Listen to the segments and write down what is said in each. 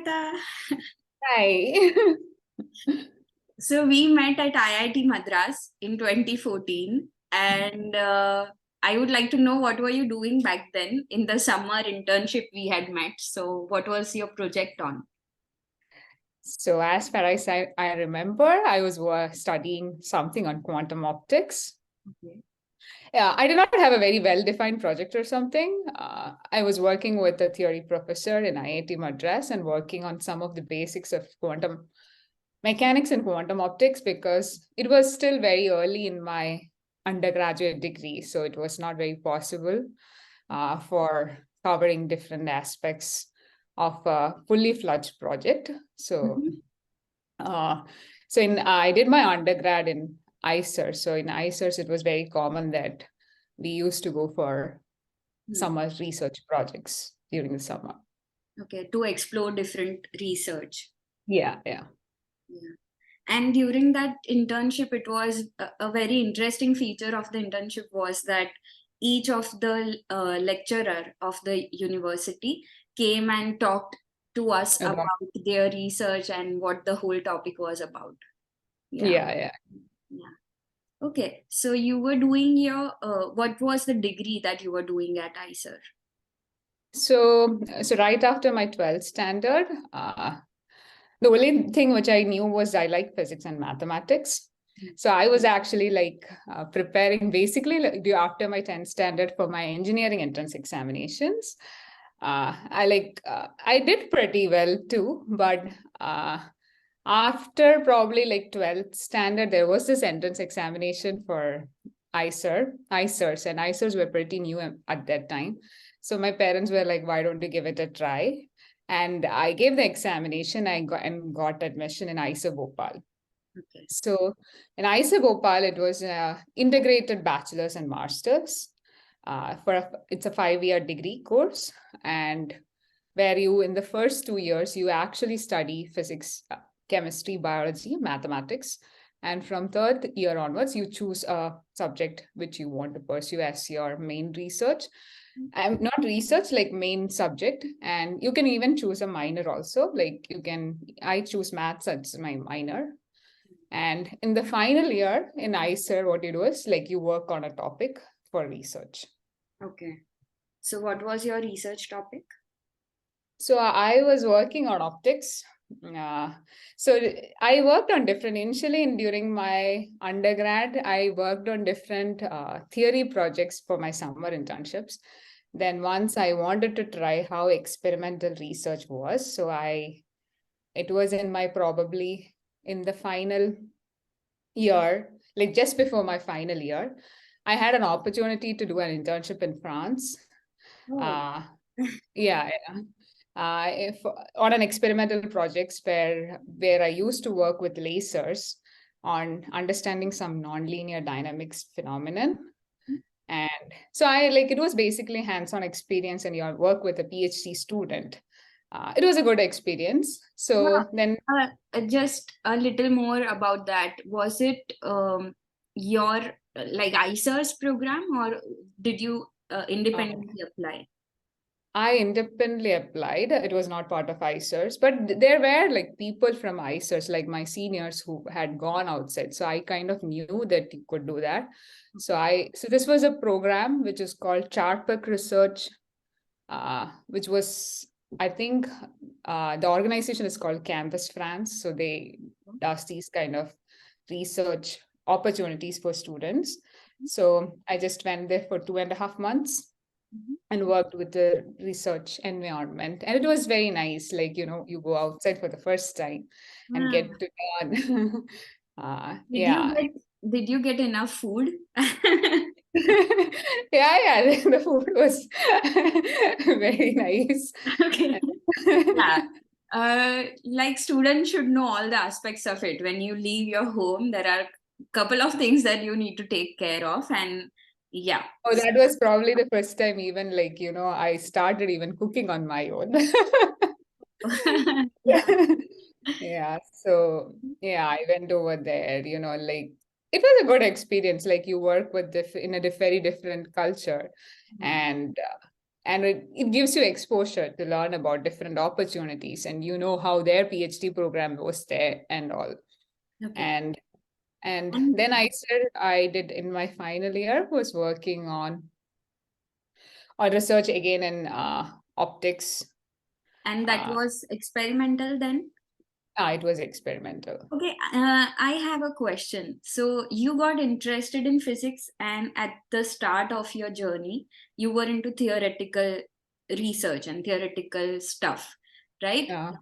Namitha. Hi. So we met at IIT Madras in 2014, and I would like to know what were you doing back then in the summer internship we had met. So what was your project on? So as far as I remember, I was studying something on quantum optics. Okay. Yeah, I did not have a very well-defined project or something. I was working with a theory professor in IIT Madras and working on some of the basics of quantum mechanics and quantum optics because it was still very early in my undergraduate degree. So it was not very possible for covering different aspects of a fully fledged project. So, Mhm. I did my undergrad in ICER. So in ICERs, it was very common that we used to go for Hmm. summer research projects during the summer. Okay, to explore different research. Yeah, yeah. Yeah. And during that internship, it was a very interesting feature of the internship was that each of the lecturer of the university came and talked to us About, about their research and what the whole topic was about. Yeah, yeah, yeah. yeah. Okay, so you were doing your what was the degree that you were doing at ICER? So right after my 12th standard, the only thing which I knew was I like physics and mathematics. So I was actually preparing basically after my 10th standard for my engineering entrance examinations. I did pretty well too, but uh, after probably like 12th standard, there was this entrance examination for ICERs, and ICERs were pretty new at that time. So my parents were like, why don't you give it a try? And I gave the examination. I got admission in IISER Bhopal. Okay. So in IISER Bhopal, it was integrated bachelor's and master's. It's a 5-year degree course, and where you in the first 2 years you actually study physics, chemistry, biology, mathematics, and from third year onwards you choose a subject which you want to pursue as your main research. I'm not research like main subject, and you can even choose a minor also. I choose maths as my minor. And in the final year in ICER, what you do is like you work on a topic for research. Okay. So what was your research topic? So I was working on optics. Uh, so I worked on during my undergrad, I worked on different theory projects for my summer internships. Then once I wanted to try how experimental research was, it was in my probably in the final year, like just before my final year, I had an opportunity to do an internship in France. Oh. Uh, yeah, yeah. If on an experimental projects where I used to work with lasers on understanding some nonlinear dynamics phenomenon. And so it was basically hands-on experience and your work with a PhD student. It was a good experience. Yeah, So then just a little more about that. Was it your like ICER's program, or did you uh, independently apply? I independently applied. It was not part of ICERS, but there were like people from ICERS, like my seniors who had gone outside. So I kind of knew that you could do that. So this was a program which is called Charpak Research, which was, I think, the organization is called Campus France. So they does these kind of research opportunities for students. So I just went there for 2.5 months Mhm. and worked with the research environment. And it was very nice. You go outside for the first time and Ah. get to learn. Did you Yeah. get enough food? Yeah, yeah. The food was very nice. Okay. Yeah. Like students should know all the aspects of it. When you leave your home, there are a couple of things that you need to take care of, and yeah. Oh, that was probably the first time even I started even cooking on my own. Yeah. Yeah, so yeah, I went over there, it was a good experience. Like you work with in a very different culture, Mhm. and and it gives you exposure to learn about different opportunities, and you know how their PhD program was there and all. Okay. And And then I did in my final year was working on research again in optics. that Uh, was experimental then? it was experimental. Okay, I have a question. So you got interested in physics, and at the start of your journey, you were into theoretical research and theoretical stuff, right? Yeah.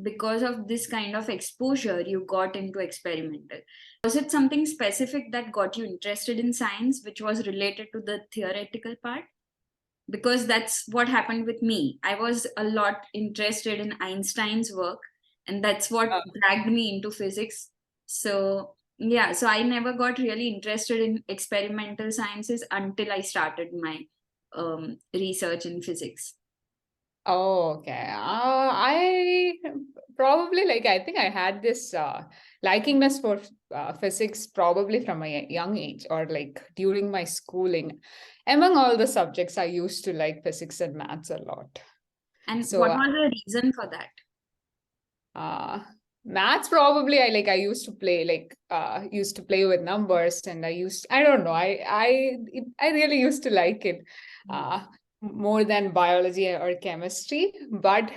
Because of this kind of exposure, you got into experimental. Was it something specific that got you interested in science, which was related to the theoretical part? Because that's what happened with me. I was a lot interested in Einstein's work, and that's what dragged me into physics. So, yeah, so I never got really interested in experimental sciences until I started my research in physics. Oh, okay. I probably like, I think I had this likingness for physics probably from a young age, or like during my schooling. Among all the subjects, I used to like physics and maths a lot. And what So was the reason for that? uh, maths probably I used to play with numbers, and I don't know, I really used to like it uh, more than biology or chemistry. But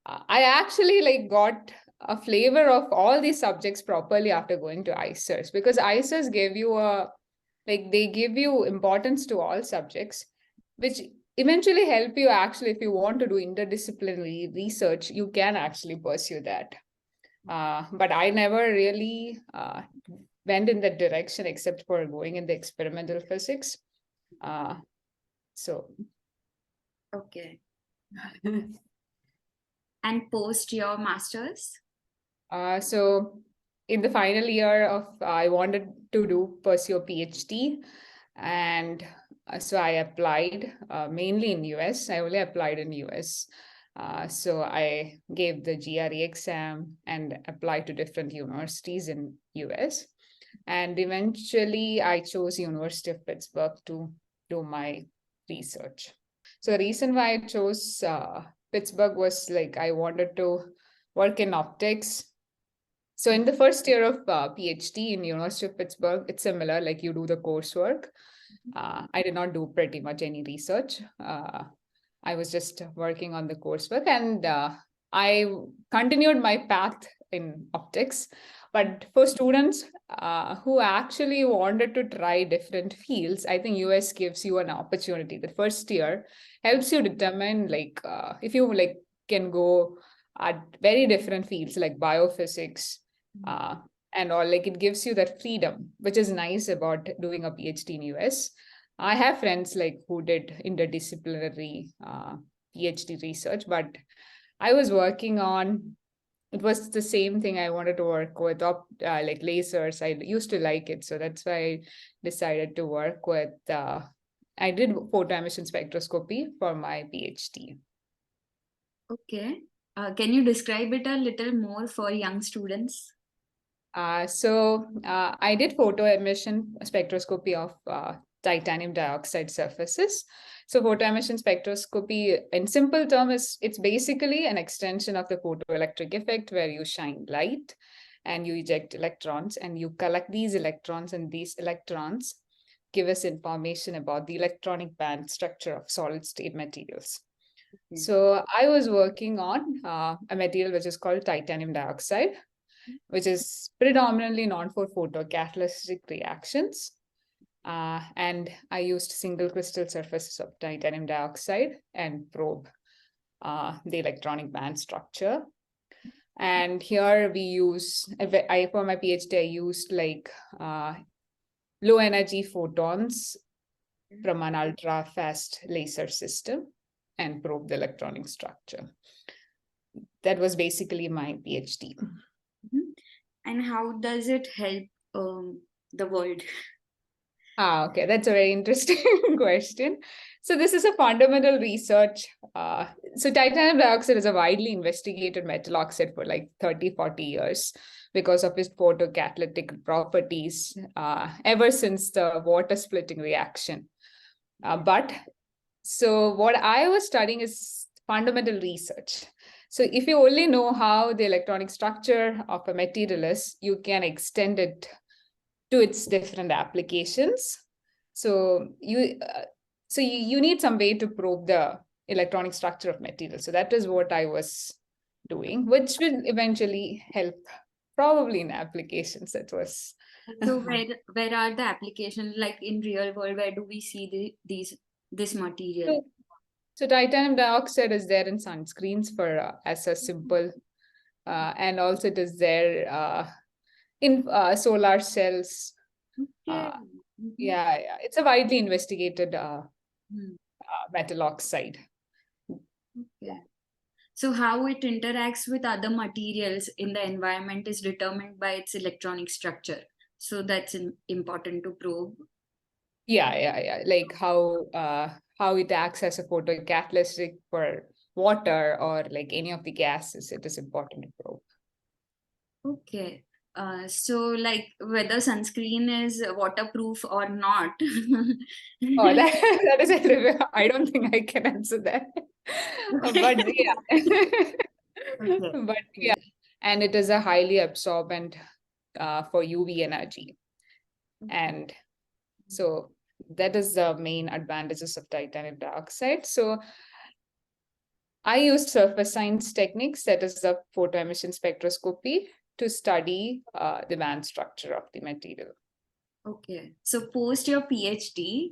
I actually like got a flavor of all these subjects properly after going to ICERS, because ICERS gave you they give you importance to all subjects, which eventually help you actually, if you want to do interdisciplinary research, you can actually pursue that. But I never really went in that direction except for going in the experimental physics. So Okay. And post your master's? So in the final year of, I wanted to pursue a PhD, and so I applied mainly in US. I only applied in US. So I gave the GRE exam and applied to different universities in US. And eventually I chose University of Pittsburgh to do my research. So the reason why I chose Pittsburgh was like I wanted to work in optics. So in the first year of PhD in University of Pittsburgh, it's similar, like you do the coursework. I did not do pretty much any research. I was just working on the coursework, and I continued my path in optics. But for students who actually wanted to try different fields, I think US gives you an opportunity. The first year helps you determine if you can go at very different fields like biophysics uh, and all. Like, it gives you that freedom, which is nice about doing a PhD in US. I have friends like who did interdisciplinary PhD research, but I was working on, it was the same thing I wanted to work with, like lasers. I used to like it, so that's why I decided to work with. I did photo emission spectroscopy for my PhD. Okay. Can you describe it a little more for young students? I did photo emission spectroscopy of titanium dioxide surfaces. So photo emission spectroscopy, in simple terms, it's basically an extension of the photoelectric effect, where you shine light and you eject electrons, and you collect these electrons, and these electrons give us information about the electronic band structure of solid state materials. Okay. So I was working on a material which is called titanium dioxide, which is predominantly known for photocatalytic reactions. And I used single crystal surfaces of titanium dioxide and probe the electronic band structure. And here we use, for my PhD, I used low energy photons from an ultra fast laser system and probe the electronic structure. That was basically my PhD. And how does it help the world? Okay, that's a very interesting question. So this is a fundamental research. So titanium dioxide is a widely investigated metal oxide for like 30, 40 years because of its photocatalytic properties ever since the water splitting reaction. But So what I was studying is fundamental research. So if you only know how the electronic structure of a material is, you can extend it to its different applications. So you need some way to probe the electronic structure of material. So that is what I was doing, which will eventually help probably in applications. That was So where are the applications, like in real world? Where do we see this material? so, so titanium dioxide is there in sunscreens for as a simple, and also it is there in solar cells. Okay. Mhm. Yeah, it's a widely investigated Hmm. metal oxide. Okay. So how it interacts with other materials in the environment is determined by its electronic structure. So that's important to probe. Yeah. Like how it acts as a photocatalytic for water or like any of the gases, it is important to probe. Okay. So like whether sunscreen is waterproof or not. Oh, that is a trivia. I don't think I can answer that. But Okay. yeah. Okay. But yeah, Okay. and it is a highly absorbent for UV energy. And so that is the main advantages of titanium dioxide. So I used surface science techniques, that is the photoemission spectroscopy, to study the band structure of the material. Okay. So post your PhD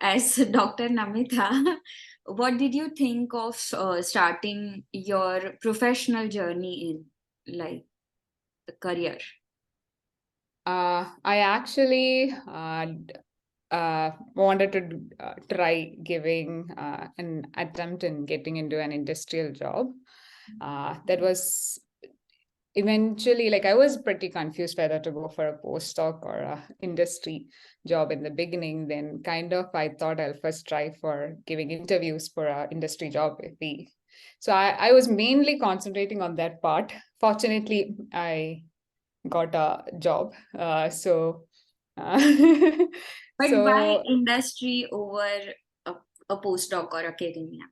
as Dr. Namitha, what did you think of starting your professional journey in, like, the career? I actually wanted to try giving an attempt in getting into an industrial job. That was eventually, like, I was pretty confused whether to go for a postdoc or a industry job in the beginning. Then kind of I thought I'll first try for giving interviews for a industry job if we. So I was mainly concentrating on that part. Fortunately, I got a job. Uh, But why so industry over a, a postdoc or academia?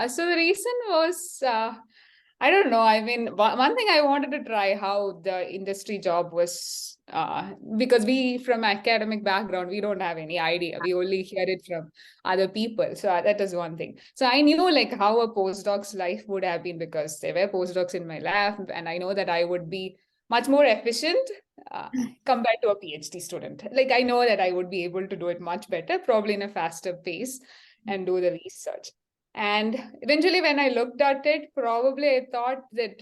so the reason was I don't know. I mean, one thing I wanted to try how the industry job was, because we from academic background, we don't have any idea. We only hear it from other people. So that is one thing. So I knew like how a postdoc's life would have been because there were postdocs in my lab, and I know that I would be much more efficient uh, compared to a PhD student. Like I know that I would be able to do it much better, probably in a faster pace, and do the research. And eventually, when I looked at it, probably I thought that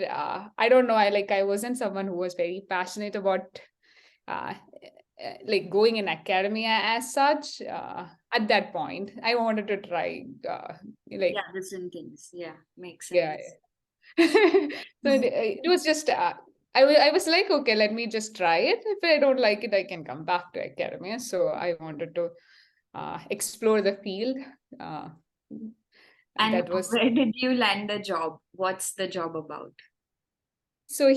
I don't know. I wasn't someone who was very passionate about uh, like going in academia as such. At that point, I wanted to try Yeah, like different things. Yeah, makes yeah. sense. So it was just I was like, okay, let me just try it. If I don't like it, I can come back to academia. So I wanted to explore the field. Uh, And that was where did you land the job? What's the job about? so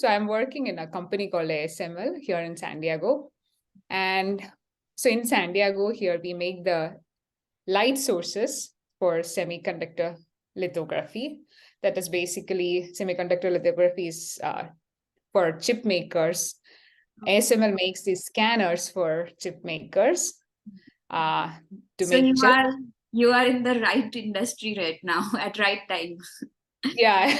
I'm working in a company called ASML here in San Diego. And so in San Diego, here we make the light sources for semiconductor lithography. That is basically semiconductor lithography is for chip makers. ASML makes these scanners for chip makers uh, to So make chips. you are in the right industry right now at right time. Yeah.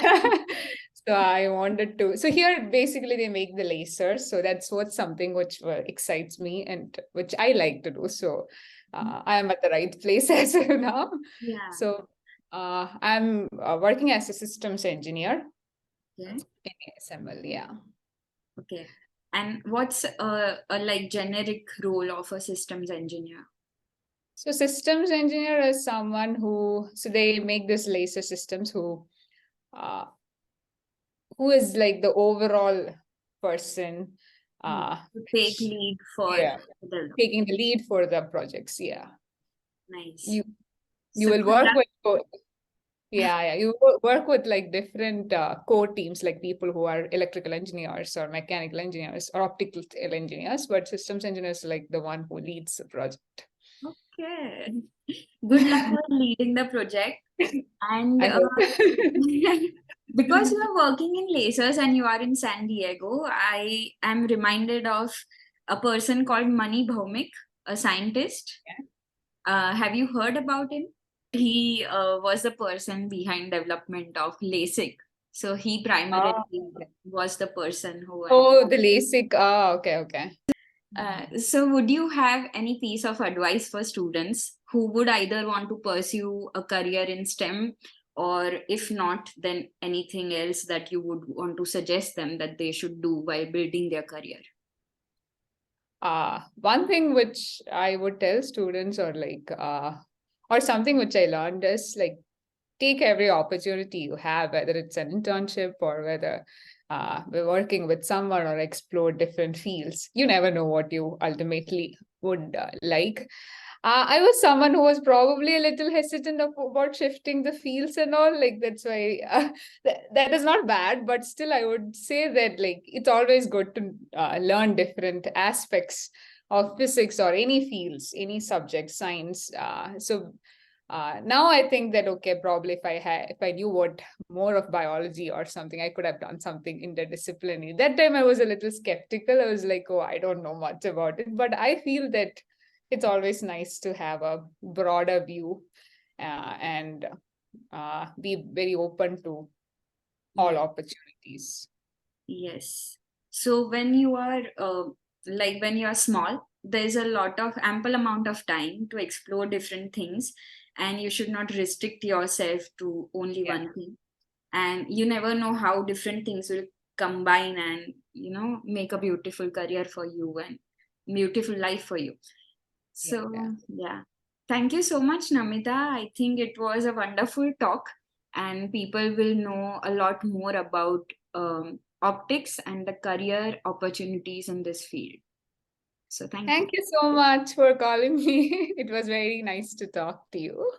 So I wanted to. So here, basically, they make the lasers. So that's what's something which excites me and which I like to do. So I am at the right place as of now. Yeah. So I'm working as a systems engineer Okay. in ASML. Yeah. Okay. And what's a like generic role of a systems engineer? So systems engineer is someone so they make this laser systems uh, who is like the overall person. Uh, To take lead for yeah. the Taking the lead for the projects. Yeah, nice. you you So will good work luck. with yeah, you work with like different core teams, like people who are electrical engineers or mechanical engineers or optical engineers, but systems engineers are like the one who leads the project. Okay. Good luck with leading the project. And I hope. because you are working in lasers and you are in San Diego, I am reminded of a person called Mani Bhaumik, a scientist. Have you heard about him? He was the person behind development of LASIK. So he primarily Oh, okay. was the person who. Oh, the LASIK. Ah, okay, okay. So would you have any piece of advice for students who would either want to pursue a career in STEM, or if not, then anything else that you would want to suggest them that they should do while building their career? One thing which I would tell students, or something which I learned is like, take every opportunity you have, whether it's an internship or whether we're working with someone or explore different fields. You never know what you ultimately would like. I was someone who was probably a little hesitant about shifting the fields and all. Like that's why that is not bad, but still, I would say that like it's always good to learn different aspects of physics or any fields, any subject, science. Now I think that okay, probably if I knew what more of biology or something, I could have done something interdisciplinary. That time I was a little skeptical. I was like, oh, I don't know much about it, but I feel that it's always nice to have a broader view and be very open to all Yeah. opportunities. Yes. So when you are when you are small, there's a lot of ample amount of time to explore different things, and you should not restrict yourself to only Yeah, one thing. And you never know how different things will combine and make a beautiful career for you and beautiful life for you. yeah, yeah. So, yeah. Thank you so much, Namita. I think it was a wonderful talk, and people will know a lot more about optics and the career opportunities in this field. So, thank you. Thank you so much for calling me. It was very nice to talk to you.